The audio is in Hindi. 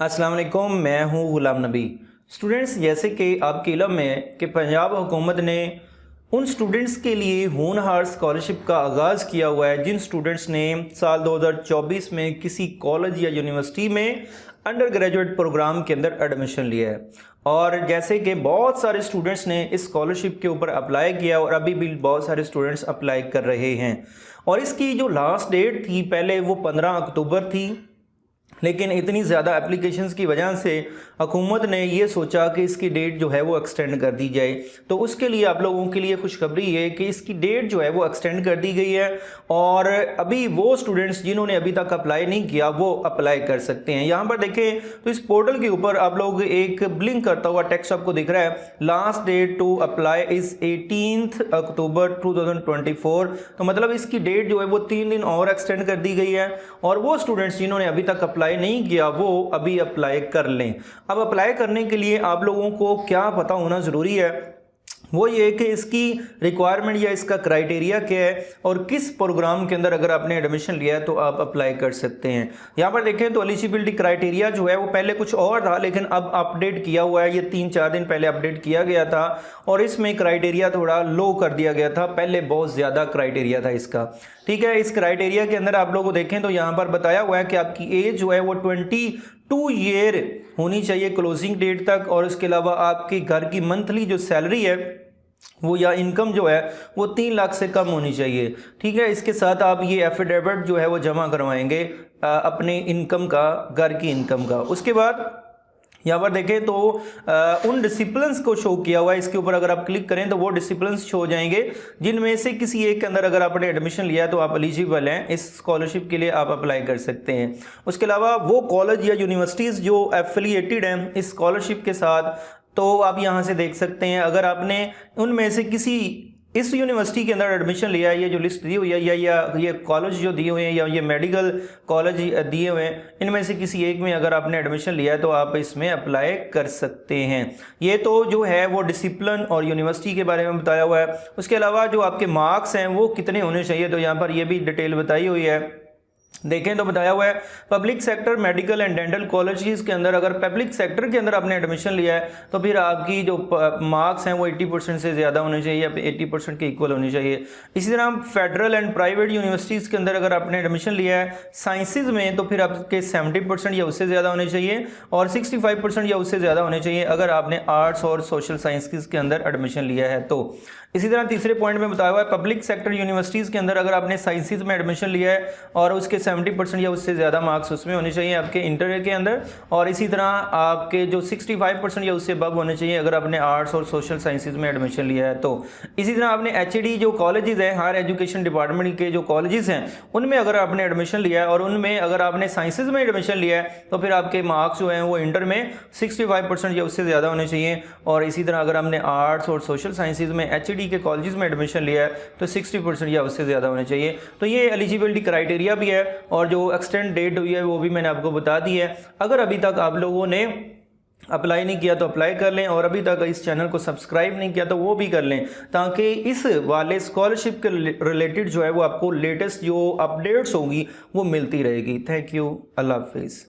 अस्सलाम वालेकुम, मैं हूं गुलाम नबी। स्टूडेंट्स, जैसे कि आपके इल्म में कि पंजाब हुकूमत ने उन स्टूडेंट्स के लिए होनहार स्कॉलरशिप का आगाज़ किया हुआ है जिन स्टूडेंट्स ने साल 2024 में किसी कॉलेज या यूनिवर्सिटी में अंडर ग्रेजुएट प्रोग्राम के अंदर एडमिशन लिया है। और जैसे कि बहुत सारे स्टूडेंट्स ने इस स्कॉलरशिप के ऊपर अप्लाई किया और अभी भी बहुत सारे स्टूडेंट्स अप्लाई कर रहे हैं। और इसकी जो लास्ट डेट थी पहले वो 15 अक्टूबर थी, लेकिन इतनी ज़्यादा एप्लीकेशंस की वजह से हुकूमत ने ये सोचा कि इसकी डेट जो है वो एक्सटेंड कर दी जाए। तो उसके लिए आप लोगों के लिए खुशखबरी है कि इसकी डेट जो है वो एक्सटेंड कर दी गई है और अभी वो स्टूडेंट्स जिन्होंने अभी तक अप्लाई नहीं किया वो अप्लाई कर सकते हैं। यहाँ पर देखें तो इस पोर्टल के ऊपर आप लोग एक ब्लिंक करता हुआ टेक्स्ट आपको दिख रहा है, last date to apply is 18 October 2024। तो मतलब इसकी डेट जो है वो 3 दिन और एक्सटेंड कर दी गई है और वो स्टूडेंट्स जिन्होंने अभी तक अप्लाई नहीं किया वो अभी अप्लाई कर लें। अब अप्लाई करने के लिए आप लोगों को क्या पता होना ज़रूरी है वो ये कि इसकी रिक्वायरमेंट या इसका क्राइटेरिया क्या है और किस प्रोग्राम के अंदर अगर आपने एडमिशन लिया है तो आप अप्लाई कर सकते हैं। यहाँ पर देखें तो एलिजिबिलिटी क्राइटेरिया जो है वो पहले कुछ और था, लेकिन अब अपडेट किया हुआ है। ये 3-4 दिन पहले अपडेट किया गया था और इसमें क्राइटेरिया थोड़ा लो कर दिया गया था, पहले बहुत ज़्यादा क्राइटेरिया था इसका। ठीक है, इस क्राइटेरिया के अंदर आप लोग को देखें तो यहाँ पर बताया हुआ है कि आपकी एज जो है वो 22 ईयर होनी चाहिए क्लोजिंग डेट तक, और उसके अलावा आपके घर की मंथली जो सैलरी है वो या इनकम जो है वो 3 लाख से कम होनी चाहिए। ठीक है, इसके साथ आप ये एफिडेविट जो है वो जमा करवाएंगे अपने इनकम का, घर की इनकम का। उसके बाद यहाँ पर देखें तो उन डिसिप्लिन्स को शो किया हुआ है। इसके ऊपर अगर आप क्लिक करें तो वो डिसिप्लिन्स शो हो जाएंगे जिनमें से किसी एक के अंदर अगर आपने एडमिशन लिया तो आप एलिजिबल हैं, इस स्कॉलरशिप के लिए आप अप्लाई कर सकते हैं। उसके अलावा वो कॉलेज या यूनिवर्सिटीज़ जो एफिलिएटेड हैं इस स्कॉलरशिप के साथ, तो आप यहाँ से देख सकते हैं अगर आपने उनमें से किसी इस यूनिवर्सिटी के अंदर एडमिशन लिया है, ये जो लिस्ट दी हुई है या ये कॉलेज जो दिए हुए हैं या ये मेडिकल कॉलेज दिए हुए हैं, इनमें से किसी एक में अगर आपने एडमिशन लिया है तो आप इसमें अप्लाई कर सकते हैं। ये तो जो है वो डिसिप्लिन और यूनिवर्सिटी के बारे में बताया हुआ है। उसके अलावा जो आपके मार्क्स हैं वो कितने होने चाहिए तो यहाँ पर ये भी डिटेल बताई हुई है। देखें तो बताया हुआ है public sector medical and dental colleges के अंदर अगर पब्लिक सेक्टर के अंदर आपने एडमिशन लिया है तो फिर आपकी जो मार्क्स हैं वो 80% से ज़्यादा होने चाहिए, 80% के इक्वल होने चाहिए। इसी तरह फेडरल एंड प्राइवेट यूनिवर्सिटीज़ के अंदर अगर आपने एडमिशन लिया है साइंसेज में तो फिर आपके 70% या उससे ज़्यादा होने चाहिए और 65% या उससे ज़्यादा होने चाहिए अगर आपने आर्ट्स और सोशल साइंसेज के अंदर एडमिशन लिया है तो। इसी तरह तीसरे पॉइंट में बताया हुआ है पब्लिक सेक्टर यूनिवर्सिटीज़ के अंदर अगर आपने साइंसेज में एडमिशन लिया है और उसके 70% या उससे ज़्यादा मार्क्स उसमें होने चाहिए आपके इंटर के अंदर, और इसी तरह आपके जो 65% या उससे अबव होने चाहिए अगर आपने आर्ट्स और सोशल साइंसेज में एडमिशन लिया है तो। इसी तरह आपने एचईडी जो कॉलेजेस हैं, हायर एजुकेशन डिपार्टमेंट के जो कॉलेजेस हैं, उनमें अगर आपने एडमिशन लिया है और उनमें अगर आपने साइंसेज में एडमिशन लिया है तो फिर आपके मार्क्स जो हैं वो इंटर में 65% या उससे ज़्यादा होने चाहिए। और इसी तरह अगर हमने आर्ट्स और सोशल साइंसेज में एचईडी के कॉलेजेस में एडमिशन लिया है तो 60% या उससे ज़्यादा होने चाहिए। तो ये एलिजिबिलिटी क्राइटेरिया भी है और जो एक्सटेंड डेट हुई है वो भी मैंने आपको बता दी है। अगर अभी तक आप लोगों ने अप्लाई नहीं किया तो अप्लाई कर लें और अभी तक इस चैनल को सब्सक्राइब नहीं किया तो वो भी कर लें, ताकि इस वाले स्कॉलरशिप के रिलेटेड जो है वो आपको लेटेस्ट जो अपडेट्स होंगी वो मिलती रहेगी। थैंक यू, अल्लाह हाफिज़।